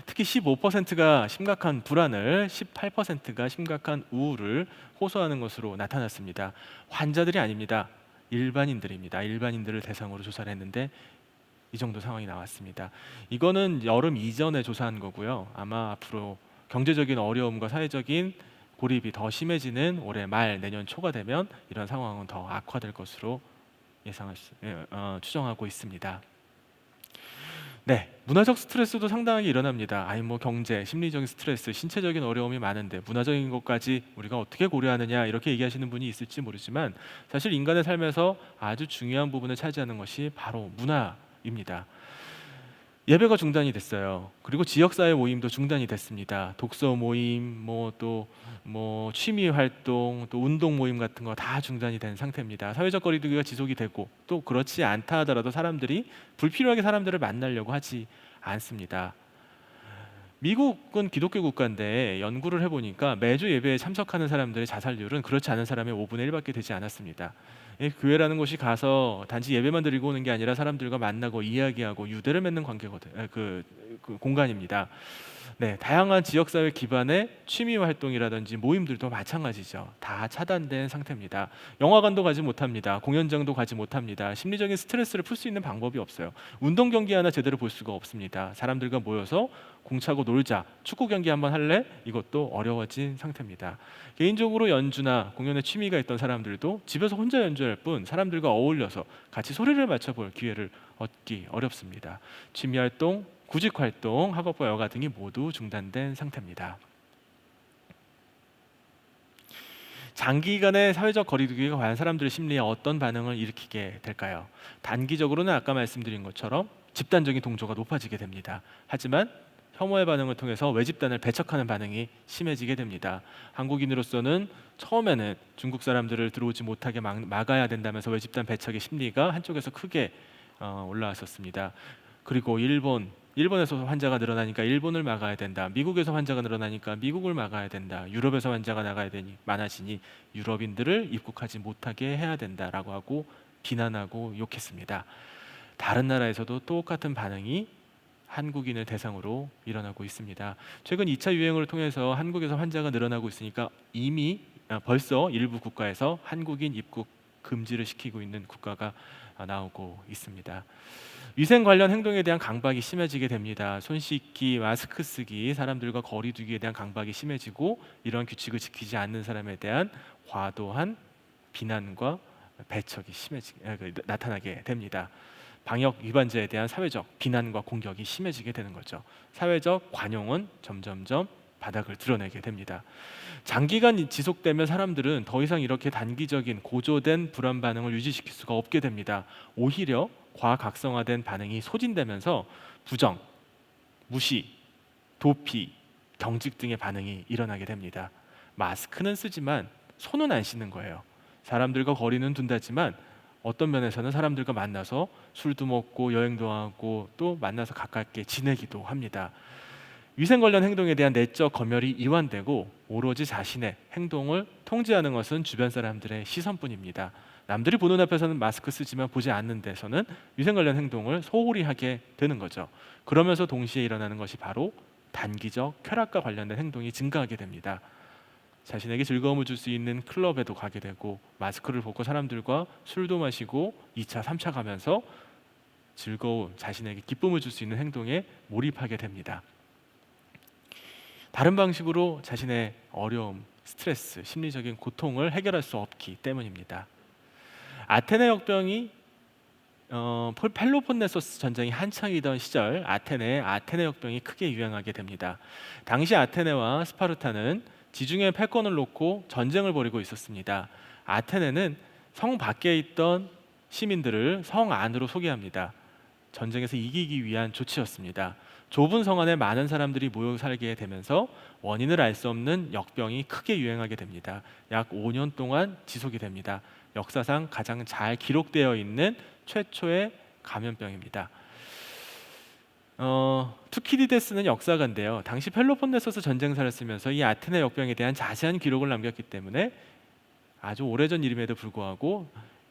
특히 15%가 심각한 불안을, 18%가 심각한 우울을 호소하는 것으로 나타났습니다. 환자들이 아닙니다. 일반인들입니다. 일반인들을 대상으로 조사를 했는데 이 정도 상황이 나왔습니다. 이거는 여름 이전에 조사한 거고요. 아마 앞으로 경제적인 어려움과 사회적인 고립이 더 심해지는 올해 말 내년 초가 되면 이런 상황은 더 악화될 것으로 추정하고 있습니다. 네, 문화적 스트레스도 상당하게 일어납니다. 경제, 심리적인 스트레스, 신체적인 어려움이 많은데 문화적인 것까지 우리가 어떻게 고려하느냐 이렇게 얘기하시는 분이 있을지 모르지만 사실 인간의 삶에서 아주 중요한 부분을 차지하는 것이 바로 문화입니다. 예배가 중단이 됐어요. 그리고 지역사회 모임도 중단이 됐습니다. 독서 모임, 취미 활동, 또 운동 모임 같은 거 다 중단이 된 상태입니다. 사회적 거리두기가 지속이 되고 또 그렇지 않다 하더라도 사람들이 불필요하게 사람들을 만나려고 하지 않습니다. 미국은 기독교 국가인데 연구를 해보니까 매주 예배에 참석하는 사람들의 자살률은 그렇지 않은 사람의 5분의 1밖에 되지 않았습니다. 교회라는 곳이 가서 단지 예배만 드리고 오는 게 아니라 사람들과 만나고 이야기하고 유대를 맺는 공간입니다. 네, 다양한 지역사회 기반의 취미 활동이라든지 모임들도 마찬가지죠. 다 차단된 상태입니다. 영화관도 가지 못합니다. 공연장도 가지 못합니다. 심리적인 스트레스를 풀 수 있는 방법이 없어요. 운동 경기 하나 제대로 볼 수가 없습니다. 사람들과 모여서 공차고 놀자, 축구 경기 한번 할래? 이것도 어려워진 상태입니다. 개인적으로 연주나 공연에 취미가 있던 사람들도 집에서 혼자 연주할 뿐 사람들과 어울려서 같이 소리를 맞춰볼 기회를 얻기 어렵습니다. 취미 활동, 구직 활동, 학업과 여가 등이 모두 중단된 상태입니다. 장기간의 사회적 거리두기가 과연 사람들의 심리에 어떤 반응을 일으키게 될까요? 단기적으로는 아까 말씀드린 것처럼 집단적인 동조가 높아지게 됩니다. 하지만 혐오의 반응을 통해서 외집단을 배척하는 반응이 심해지게 됩니다. 한국인으로서는 처음에는 중국 사람들을 들어오지 못하게 막아야 된다면서 외집단 배척의 심리가 한쪽에서 크게 올라왔었습니다. 그리고 일본에서 환자가 늘어나니까 일본을 막아야 된다. 미국에서 환자가 늘어나니까 미국을 막아야 된다. 유럽에서 환자가 많아지니 유럽인들을 입국하지 못하게 해야 된다라고 하고 비난하고 욕했습니다. 다른 나라에서도 똑같은 반응이 한국인을 대상으로 일어나고 있습니다. 최근 2차 유행을 통해서 한국에서 환자가 늘어나고 있으니까 벌써 일부 국가에서 한국인 입국 금지를 시키고 있는 국가가 나오고 있습니다. 위생 관련 행동에 대한 강박이 심해지게 됩니다. 손 씻기, 마스크 쓰기, 사람들과 거리 두기에 대한 강박이 심해지고 이런 규칙을 지키지 않는 사람에 대한 과도한 비난과 배척이 나타나게 됩니다. 방역 위반자에 대한 사회적 비난과 공격이 심해지게 되는 거죠. 사회적 관용은 점점점 바닥을 드러내게 됩니다. 장기간 지속되면 사람들은 더 이상 이렇게 단기적인 고조된 불안 반응을 유지시킬 수가 없게 됩니다. 오히려 과각성화된 반응이 소진되면서 부정, 무시, 도피, 경직 등의 반응이 일어나게 됩니다. 마스크는 쓰지만 손은 안 씻는 거예요. 사람들과 거리는 둔다지만 어떤 면에서는 사람들과 만나서 술도 먹고 여행도 하고 또 만나서 가깝게 지내기도 합니다. 위생 관련 행동에 대한 내적 검열이 이완되고 오로지 자신의 행동을 통제하는 것은 주변 사람들의 시선뿐입니다. 남들이 보는 앞에서는 마스크 쓰지만 보지 않는 데서는 위생 관련 행동을 소홀히 하게 되는 거죠. 그러면서 동시에 일어나는 것이 바로 단기적 쾌락과 관련된 행동이 증가하게 됩니다. 자신에게 즐거움을 줄 수 있는 클럽에도 가게 되고 마스크를 벗고 사람들과 술도 마시고 2차, 3차 가면서 즐거움, 자신에게 기쁨을 줄 수 있는 행동에 몰입하게 됩니다. 다른 방식으로 자신의 어려움, 스트레스, 심리적인 고통을 해결할 수 없기 때문입니다. 아테네 역병이 펠로폰네소스 전쟁이 한창이던 시절 아테네 역병이 크게 유행하게 됩니다. 당시 아테네와 스파르타는 지중해 패권을 놓고 전쟁을 벌이고 있었습니다. 아테네는 성 밖에 있던 시민들을 성 안으로 소개합니다. 전쟁에서 이기기 위한 조치였습니다. 좁은 성 안에 많은 사람들이 모여 살게 되면서 원인을 알 수 없는 역병이 크게 유행하게 됩니다. 약 5년 동안 지속이 됩니다. 역사상 가장 잘 기록되어 있는 최초의 감염병입니다. 투키디데스는 역사가인데요. 당시 펠로폰네소스 전쟁사를 쓰면서 이 아테네 역병에 대한 자세한 기록을 남겼기 때문에 아주 오래전 일임에도 불구하고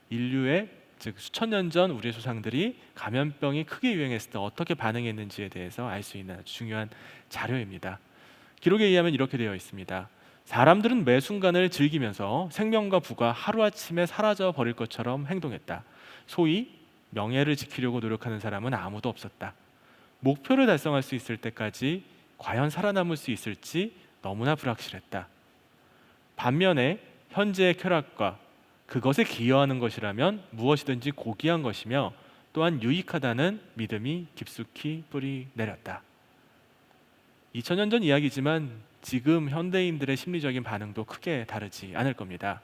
인류의 즉 수천 년 전 우리의 조상들이 감염병이 크게 유행했을 때 어떻게 반응했는지에 대해서 알 수 있는 아주 중요한 자료입니다. 기록에 의하면 이렇게 되어 있습니다. 사람들은 매 순간을 즐기면서 생명과 부가 하루아침에 사라져 버릴 것처럼 행동했다. 소위 명예를 지키려고 노력하는 사람은 아무도 없었다. 목표를 달성할 수 있을 때까지 과연 살아남을 수 있을지 너무나 불확실했다. 반면에 현재의 쾌락과 그것에 기여하는 것이라면 무엇이든지 고귀한 것이며 또한 유익하다는 믿음이 깊숙이 뿌리 내렸다. 2000년 전 이야기지만 지금 현대인들의 심리적인 반응도 크게 다르지 않을 겁니다.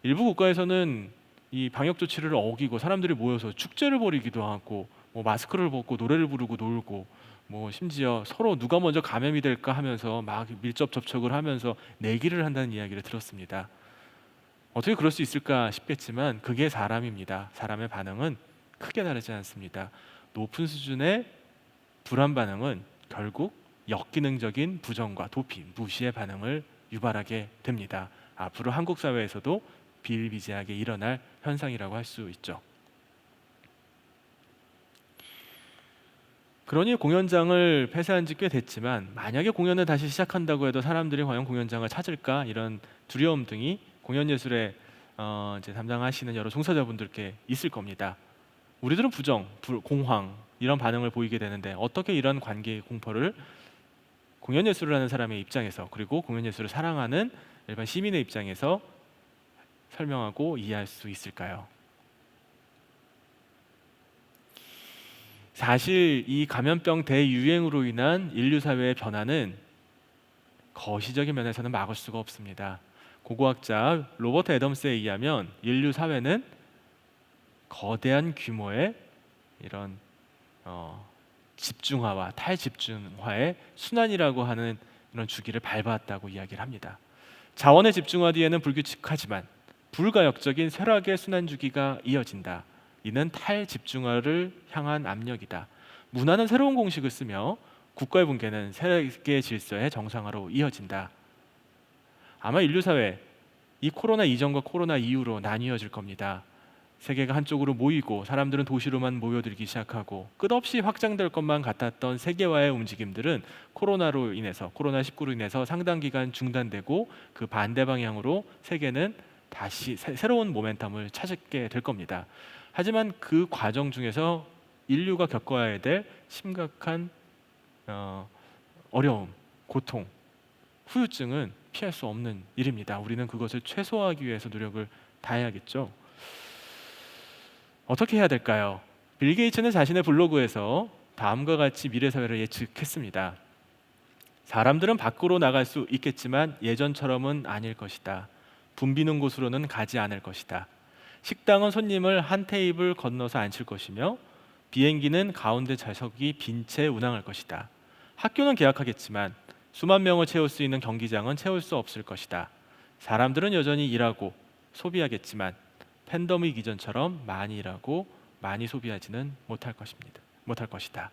일부 국가에서는 이 방역 조치를 어기고 사람들이 모여서 축제를 벌이기도 하고 마스크를 벗고 노래를 부르고 놀고 심지어 서로 누가 먼저 감염이 될까 하면서 막 밀접 접촉을 하면서 내기를 한다는 이야기를 들었습니다. 어떻게 그럴 수 있을까 싶겠지만 그게 사람입니다. 사람의 반응은 크게 다르지 않습니다. 높은 수준의 불안 반응은 결국 역기능적인 부정과 도피, 무시의 반응을 유발하게 됩니다. 앞으로 한국 사회에서도 비일비재하게 일어날 현상이라고 할 수 있죠. 그러니 공연장을 폐쇄한 지 꽤 됐지만 만약에 공연을 다시 시작한다고 해도 사람들이 과연 공연장을 찾을까 이런 두려움 등이 공연 예술에 이제 담당하시는 여러 종사자분들께 있을 겁니다. 우리들은 부정, 공황 이런 반응을 보이게 되는데 어떻게 이런 관계 공포를 공연 예술을 하는 사람의 입장에서 그리고 공연 예술을 사랑하는 일반 시민의 입장에서 설명하고 이해할 수 있을까요? 사실 이 감염병 대유행으로 인한 인류 사회의 변화는 거시적인 면에서는 막을 수가 없습니다. 고고학자 로버트 애덤스에 의하면 인류 사회는 거대한 규모의 이런 집중화와 탈집중화의 순환이라고 하는 이런 주기를 밟았다고 이야기를 합니다. 자원의 집중화 뒤에는 불규칙하지만 불가역적인 쇠락의 순환 주기가 이어진다. 이는 탈집중화를 향한 압력이다. 문화는 새로운 공식을 쓰며 국가의 붕괴는 세계 질서의 정상화로 이어진다. 아마 인류 사회 이 코로나 이전과 코로나 이후로 나뉘어질 겁니다. 세계가 한쪽으로 모이고 사람들은 도시로만 모여들기 시작하고 끝없이 확장될 것만 같았던 세계화의 움직임들은 코로나19로 인해서 상당 기간 중단되고 그 반대 방향으로 세계는 다시 새로운 모멘텀을 찾게 될 겁니다. 하지만 그 과정 중에서 인류가 겪어야 될 심각한 어려움, 고통, 후유증은 피할 수 없는 일입니다. 우리는 그것을 최소화하기 위해서 노력을 다해야겠죠. 어떻게 해야 될까요? 빌 게이츠는 자신의 블로그에서 다음과 같이 미래 사회를 예측했습니다. 사람들은 밖으로 나갈 수 있겠지만 예전처럼은 아닐 것이다. 붐비는 곳으로는 가지 않을 것이다. 식당은 손님을 한 테이블 건너서 앉힐 것이며 비행기는 가운데 좌석이 빈 채 운항할 것이다. 학교는 개학하겠지만 수만 명을 채울 수 있는 경기장은 채울 수 없을 것이다. 사람들은 여전히 일하고 소비하겠지만 팬데믹 이전처럼 많이 일하고 많이 소비하지는 못할 것이다.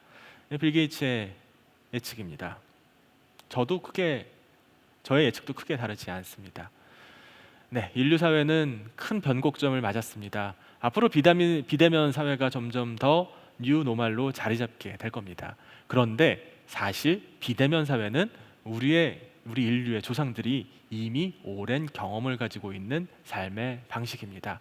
빌 게이츠의 예측입니다. 저의 예측도 크게 다르지 않습니다. 네, 인류 사회는 큰 변곡점을 맞았습니다. 앞으로 비대면 사회가 점점 더 뉴노멀로 자리 잡게 될 겁니다. 그런데 사실 비대면 사회는 우리 인류의 조상들이 이미 오랜 경험을 가지고 있는 삶의 방식입니다.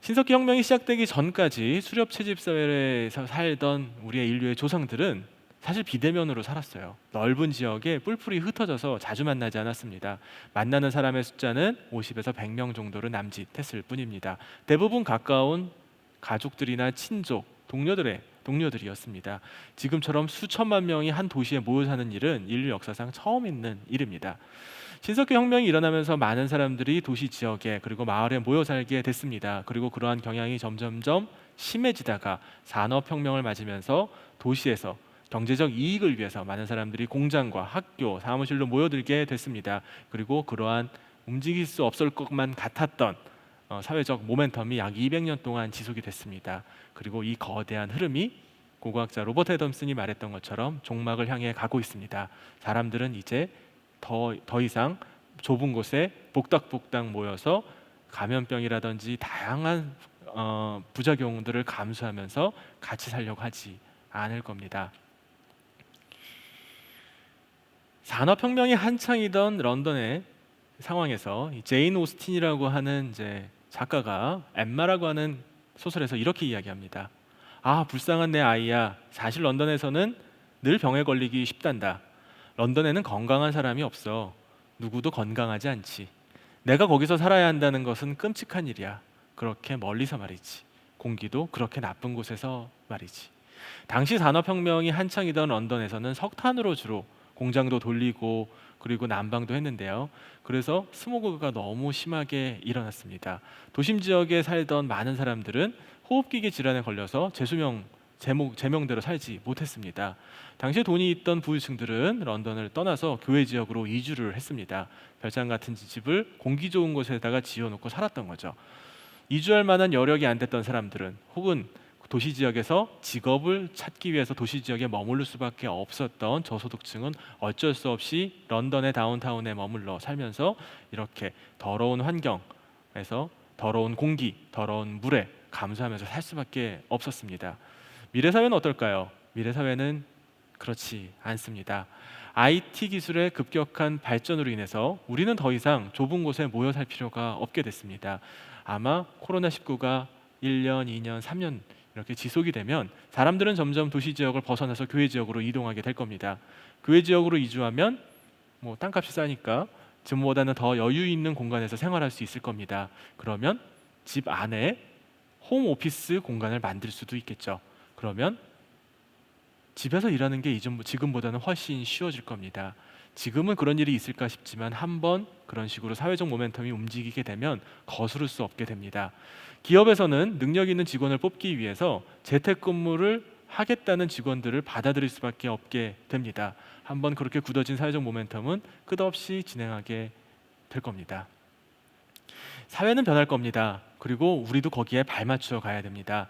신석기 혁명이 시작되기 전까지 수렵 채집 사회에서 살던 우리의 인류의 조상들은 사실 비대면으로 살았어요. 넓은 지역에 뿔뿔이 흩어져서 자주 만나지 않았습니다. 만나는 사람의 숫자는 50에서 100명 정도로 남짓했을 뿐입니다. 대부분 가까운 가족들이나 친족, 동료들이었습니다. 지금처럼 수천만 명이 한 도시에 모여 사는 일은 인류 역사상 처음 있는 일입니다. 신석기 혁명이 일어나면서 많은 사람들이 도시 지역에 그리고 마을에 모여 살게 됐습니다. 그리고 그러한 경향이 점점점 심해지다가 산업혁명을 맞으면서 도시에서 경제적 이익을 위해서 많은 사람들이 공장과 학교, 사무실로 모여들게 됐습니다. 그리고 그러한 움직일 수 없을 것만 같았던 사회적 모멘텀이 약 200년 동안 지속이 됐습니다. 그리고 이 거대한 흐름이 고고학자 로버트 애덤슨이 말했던 것처럼 종막을 향해 가고 있습니다. 사람들은 이제 더 이상 좁은 곳에 복닥복닥 모여서 감염병이라든지 다양한 부작용들을 감수하면서 같이 살려고 하지 않을 겁니다. 산업혁명이 한창이던 런던의 상황에서 제인 오스틴이라고 하는 이제 작가가 엠마라고 하는 소설에서 이렇게 이야기합니다. 아, 불쌍한 내 아이야. 사실 런던에서는 늘 병에 걸리기 쉽단다. 런던에는 건강한 사람이 없어. 누구도 건강하지 않지. 내가 거기서 살아야 한다는 것은 끔찍한 일이야. 그렇게 멀리서 말이지. 공기도 그렇게 나쁜 곳에서 말이지. 당시 산업혁명이 한창이던 런던에서는 석탄으로 주로 공장도 돌리고 그리고 난방도 했는데요. 그래서 스모그가 너무 심하게 일어났습니다. 도심 지역에 살던 많은 사람들은 호흡기계 질환에 걸려서 제명대로 살지 못했습니다. 당시 돈이 있던 부유층들은 런던을 떠나서 교외 지역으로 이주를 했습니다. 별장 같은 집을 공기 좋은 곳에다가 지어놓고 살았던 거죠. 이주할 만한 여력이 안 됐던 사람들은 혹은 도시 지역에서 직업을 찾기 위해서 도시 지역에 머무를 수밖에 없었던 저소득층은 어쩔 수 없이 런던의 다운타운에 머물러 살면서 이렇게 더러운 환경에서 더러운 공기, 더러운 물에 감수하면서 살 수밖에 없었습니다. 미래 사회는 어떨까요? 미래 사회는 그렇지 않습니다. IT 기술의 급격한 발전으로 인해서 우리는 더 이상 좁은 곳에 모여 살 필요가 없게 됐습니다. 아마 코로나19가 1년, 2년, 3년 이렇게 지속이 되면 사람들은 점점 도시 지역을 벗어나서 교외 지역으로 이동하게 될 겁니다. 교외 지역으로 이주하면 땅값이 싸니까 집보다는 더 여유 있는 공간에서 생활할 수 있을 겁니다. 그러면 집 안에 홈 오피스 공간을 만들 수도 있겠죠. 그러면 집에서 일하는 게 지금보다는 훨씬 쉬워질 겁니다. 지금은 그런 일이 있을까 싶지만 한번 그런 식으로 사회적 모멘텀이 움직이게 되면 거스를 수 없게 됩니다. 기업에서는 능력 있는 직원을 뽑기 위해서 재택근무를 하겠다는 직원들을 받아들일 수밖에 없게 됩니다. 한번 그렇게 굳어진 사회적 모멘텀은 끝없이 진행하게 될 겁니다. 사회는 변할 겁니다. 그리고 우리도 거기에 발맞춰 가야 됩니다.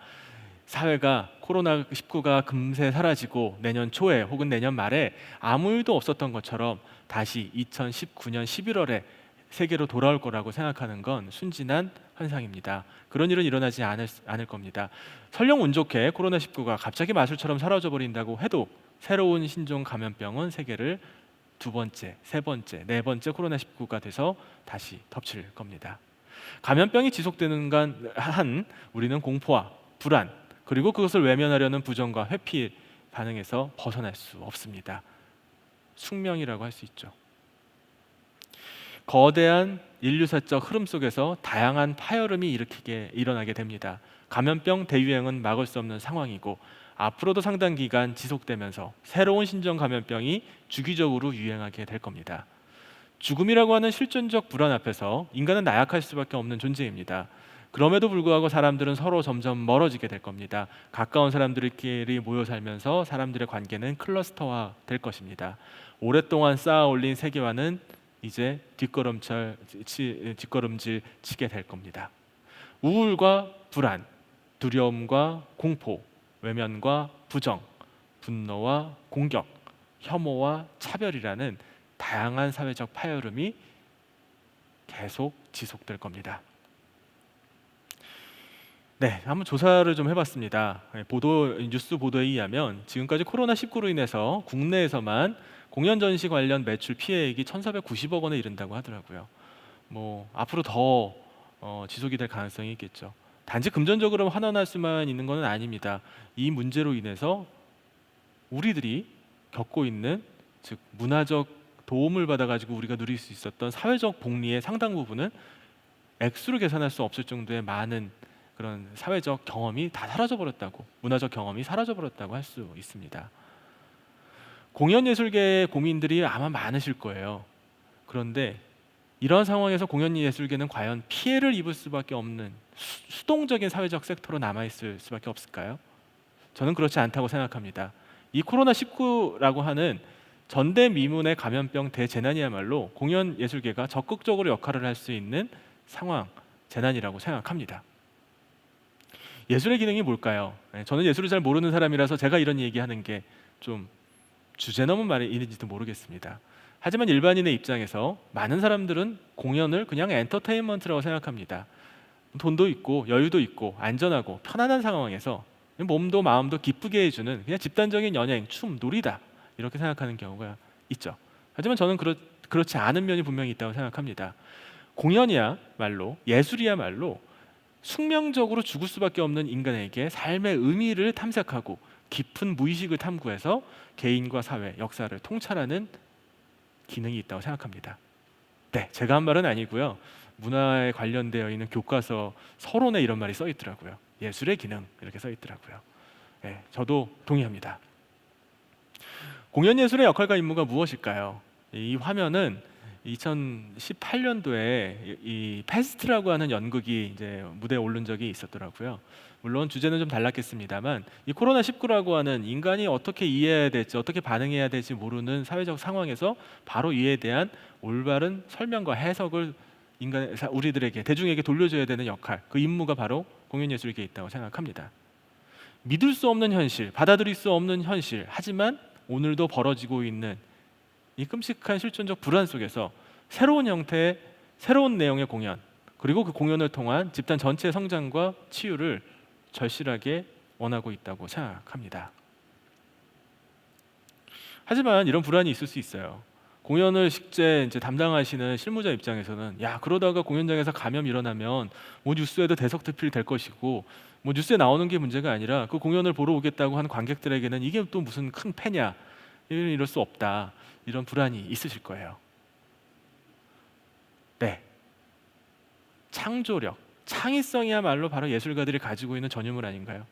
사회가 코로나19가 금세 사라지고 내년 초에 혹은 내년 말에 아무 일도 없었던 것처럼 다시 2019년 11월에 세계로 돌아올 거라고 생각하는 건 순진한 환상입니다. 그런 일은 일어나지 않을 겁니다. 설령 운 좋게 코로나19가 갑자기 마술처럼 사라져 버린다고 해도 새로운 신종 감염병은 세계를 두 번째, 세 번째, 네 번째 코로나19가 돼서 다시 덮칠 겁니다. 감염병이 지속되는 한 우리는 공포와 불안, 그리고 그것을 외면하려는 부정과 회피 반응에서 벗어날 수 없습니다. 숙명이라고 할 수 있죠. 거대한 인류사적 흐름 속에서 다양한 파열음이 일어나게 됩니다. 감염병 대유행은 막을 수 없는 상황이고 앞으로도 상당 기간 지속되면서 새로운 신종 감염병이 주기적으로 유행하게 될 겁니다. 죽음이라고 하는 실존적 불안 앞에서 인간은 나약할 수밖에 없는 존재입니다. 그럼에도 불구하고 사람들은 서로 점점 멀어지게 될 겁니다. 가까운 사람들끼리 모여 살면서 사람들의 관계는 클러스터화 될 것입니다. 오랫동안 쌓아 올린 세계화는 이제 뒷걸음질 치게 될 겁니다. 우울과 불안, 두려움과 공포, 외면과 부정, 분노와 공격, 혐오와 차별이라는 다양한 사회적 파열음이 계속 지속될 겁니다. 네, 한번 조사를 좀 해봤습니다. 뉴스 보도에 의하면 지금까지 코로나19로 인해서 국내에서만 공연 전시 관련 매출 피해액이 1,490억 원에 이른다고 하더라고요. 앞으로 더 지속이 될 가능성이 있겠죠. 단지 금전적으로 환원할 수만 있는 것은 아닙니다. 이 문제로 인해서 우리들이 겪고 있는, 즉 문화적 도움을 받아가지고 우리가 누릴 수 있었던 사회적 복리의 상당 부분은 액수로 계산할 수 없을 정도의 많은 그런 사회적 경험이 다 사라져버렸다고, 문화적 경험이 사라져버렸다고 할 수 있습니다. 공연예술계의 고민들이 아마 많으실 거예요. 그런데 이런 상황에서 공연예술계는 과연 피해를 입을 수밖에 없는 수동적인 사회적 섹터로 남아있을 수밖에 없을까요? 저는 그렇지 않다고 생각합니다. 이 코로나19라고 하는 전대미문의 감염병 대재난이야말로 공연예술계가 적극적으로 역할을 할 수 있는 상황, 재난이라고 생각합니다. 예술의 기능이 뭘까요? 저는 예술을 잘 모르는 사람이라서 제가 이런 얘기하는 게 좀 주제 넘은 말인지도 모르겠습니다. 하지만 일반인의 입장에서 많은 사람들은 공연을 그냥 엔터테인먼트라고 생각합니다. 돈도 있고 여유도 있고 안전하고 편안한 상황에서 몸도 마음도 기쁘게 해주는 그냥 집단적인 연행, 춤, 놀이다 이렇게 생각하는 경우가 있죠. 하지만 저는 그렇지 않은 면이 분명히 있다고 생각합니다. 공연이야말로, 예술이야말로 숙명적으로 죽을 수밖에 없는 인간에게 삶의 의미를 탐색하고 깊은 무의식을 탐구해서 개인과 사회, 역사를 통찰하는 기능이 있다고 생각합니다. 네, 제가 한 말은 아니고요. 문화에 관련되어 있는 교과서 서론에 이런 말이 써 있더라고요. 예술의 기능 이렇게 써 있더라고요. 네, 저도 동의합니다. 공연 예술의 역할과 임무가 무엇일까요? 이 화면은 2018년도에 이 패스트라고 하는 연극이 이제 무대에 오른 적이 있었더라고요. 물론 주제는 좀 달랐겠습니다만 이 코로나19라고 하는 인간이 어떻게 이해해야 될지 어떻게 반응해야 될지 모르는 사회적 상황에서 바로 이에 대한 올바른 설명과 해석을 우리들에게 대중에게 돌려줘야 되는 역할, 그 임무가 바로 공연예술계에 있다고 생각합니다. 믿을 수 없는 현실, 받아들일 수 없는 현실, 하지만 오늘도 벌어지고 있는 이 끔찍한 실존적 불안 속에서 새로운 형태의 새로운 내용의 공연, 그리고 그 공연을 통한 집단 전체의 성장과 치유를 절실하게 원하고 있다고 생각합니다. 하지만 이런 불안이 있을 수 있어요. 공연을 실제 이제 담당하시는 실무자 입장에서는 그러다가 공연장에서 감염 일어나면 뉴스에도 대석특필 될 것이고 뉴스에 나오는 게 문제가 아니라 그 공연을 보러 오겠다고 하는 관객들에게는 이게 또 무슨 큰 패냐, 이럴 수 없다, 이런 불안이 있으실 거예요. 네, 창조력, 창의성이야말로 바로 예술가들이 가지고 있는 전유물 아닌가요?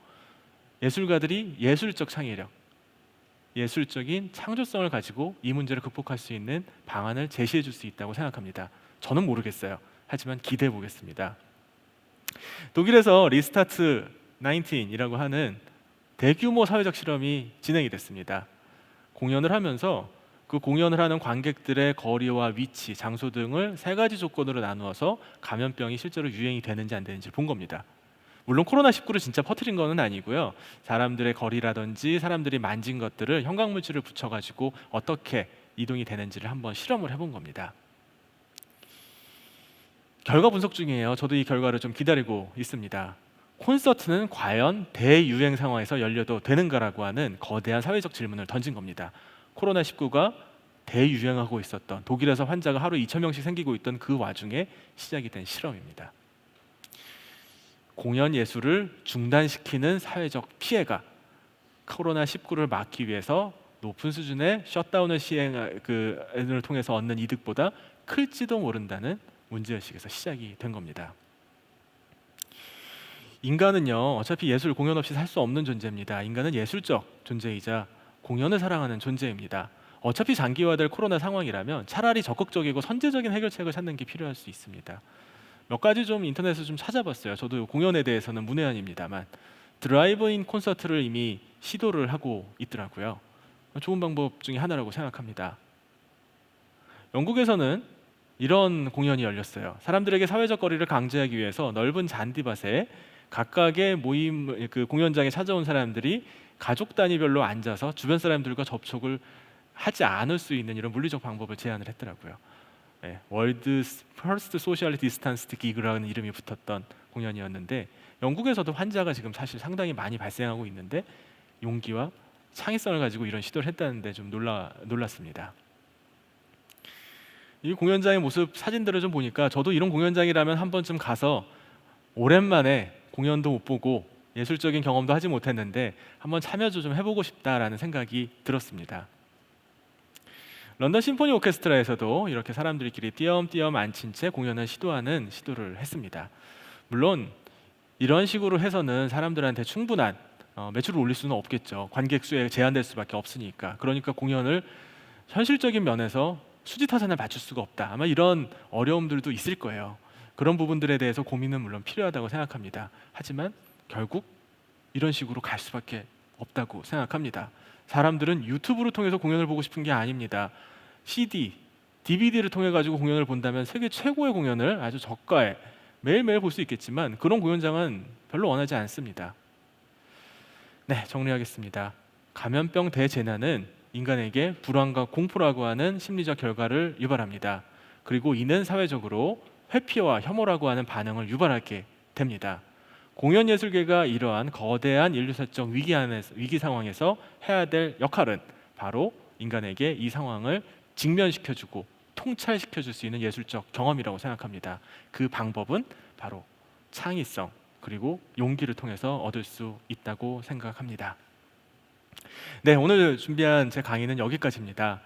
예술가들이 예술적 창의력, 예술적인 창조성을 가지고 이 문제를 극복할 수 있는 방안을 제시해 줄 수 있다고 생각합니다. 저는 모르겠어요. 하지만 기대해 보겠습니다. 독일에서 리스타트 19이라고 하는 대규모 사회적 실험이 진행이 됐습니다. 공연을 하면서 그 공연을 하는 관객들의 거리와 위치, 장소 등을 세 가지 조건으로 나누어서 감염병이 실제로 유행이 되는지 안 되는지 본 겁니다. 물론 코로나19를 진짜 퍼뜨린 거는 아니고요. 사람들의 거리라든지 사람들이 만진 것들을 형광물질을 붙여가지고 어떻게 이동이 되는지를 한번 실험을 해본 겁니다. 결과 분석 중이에요. 저도 이 결과를 좀 기다리고 있습니다. 콘서트는 과연 대유행 상황에서 열려도 되는가라고 하는 거대한 사회적 질문을 던진 겁니다. 코로나19가 대유행하고 있었던 독일에서 환자가 하루 2,000명씩 생기고 있던 그 와중에 시작이 된 실험입니다. 공연 예술을 중단시키는 사회적 피해가 코로나19를 막기 위해서 높은 수준의 셧다운을 시행을 통해서 얻는 이득보다 클지도 모른다는 문제의식에서 시작이 된 겁니다. 인간은요, 어차피 예술 공연 없이 살 수 없는 존재입니다. 인간은 예술적 존재이자 공연을 사랑하는 존재입니다. 어차피 장기화될 코로나 상황이라면 차라리 적극적이고 선제적인 해결책을 찾는 게 필요할 수 있습니다. 몇 가지 좀 인터넷에서 좀 찾아봤어요. 저도 공연에 대해서는 문외한입니다만 드라이브인 콘서트를 이미 시도를 하고 있더라고요. 좋은 방법 중에 하나라고 생각합니다. 영국에서는 이런 공연이 열렸어요. 사람들에게 사회적 거리를 강제하기 위해서 넓은 잔디밭에 각각의 그 공연장에 찾아온 사람들이 가족 단위별로 앉아서 주변 사람들과 접촉을 하지 않을 수 있는 이런 물리적 방법을 제안을 했더라고요. 네, 월드 퍼스트 소셜 디스턴스 기그라는 이름이 붙었던 공연이었는데 영국에서도 환자가 지금 사실 상당히 많이 발생하고 있는데 용기와 창의성을 가지고 이런 시도를 했다는데 좀 놀랐습니다. 이 공연장의 모습 사진들을 좀 보니까 저도 이런 공연장이라면 한 번쯤 가서 오랜만에 공연도 못 보고 예술적인 경험도 하지 못했는데 한번 참여도 좀 해보고 싶다라는 생각이 들었습니다. 런던 심포니 오케스트라에서도 이렇게 사람들끼리 띄엄띄엄 앉힌 채 공연을 시도를 했습니다. 물론 이런 식으로 해서는 사람들한테 충분한 매출을 올릴 수는 없겠죠. 관객 수에 제한될 수밖에 없으니까. 그러니까 공연을 현실적인 면에서 수지타산을 맞출 수가 없다. 아마 이런 어려움들도 있을 거예요. 그런 부분들에 대해서 고민은 물론 필요하다고 생각합니다. 하지만 결국 이런 식으로 갈 수밖에 없다고 생각합니다. 사람들은 유튜브를 통해서 공연을 보고 싶은 게 아닙니다. CD, DVD를 통해 가지고 공연을 본다면 세계 최고의 공연을 아주 저가에 매일매일 볼 수 있겠지만 그런 공연장은 별로 원하지 않습니다. 네, 정리하겠습니다. 감염병 대재난은 인간에게 불안과 공포라고 하는 심리적 결과를 유발합니다. 그리고 이는 사회적으로 회피와 혐오라고 하는 반응을 유발하게 됩니다. 공연 예술계가 이러한 거대한 인류사적 위기 상황에서 해야 될 역할은 바로 인간에게 이 상황을 직면시켜주고 통찰시켜줄 수 있는 예술적 경험이라고 생각합니다. 그 방법은 바로 창의성 그리고 용기를 통해서 얻을 수 있다고 생각합니다. 네, 오늘 준비한 제 강의는 여기까지입니다.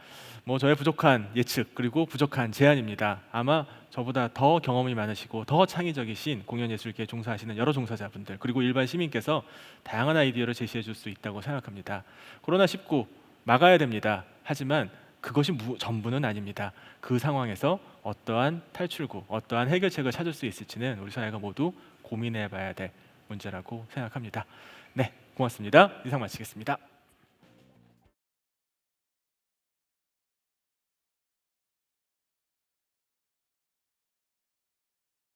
저의 부족한 예측 그리고 부족한 제안입니다. 아마 저보다 더 경험이 많으시고 더 창의적이신 공연예술계에 종사하시는 여러 종사자분들 그리고 일반 시민께서 다양한 아이디어를 제시해 줄 수 있다고 생각합니다. 코로나19 막아야 됩니다. 하지만 그것이 전부는 아닙니다. 그 상황에서 어떠한 탈출구, 어떠한 해결책을 찾을 수 있을지는 우리 사회가 모두 고민해 봐야 될 문제라고 생각합니다. 네, 고맙습니다. 이상 마치겠습니다.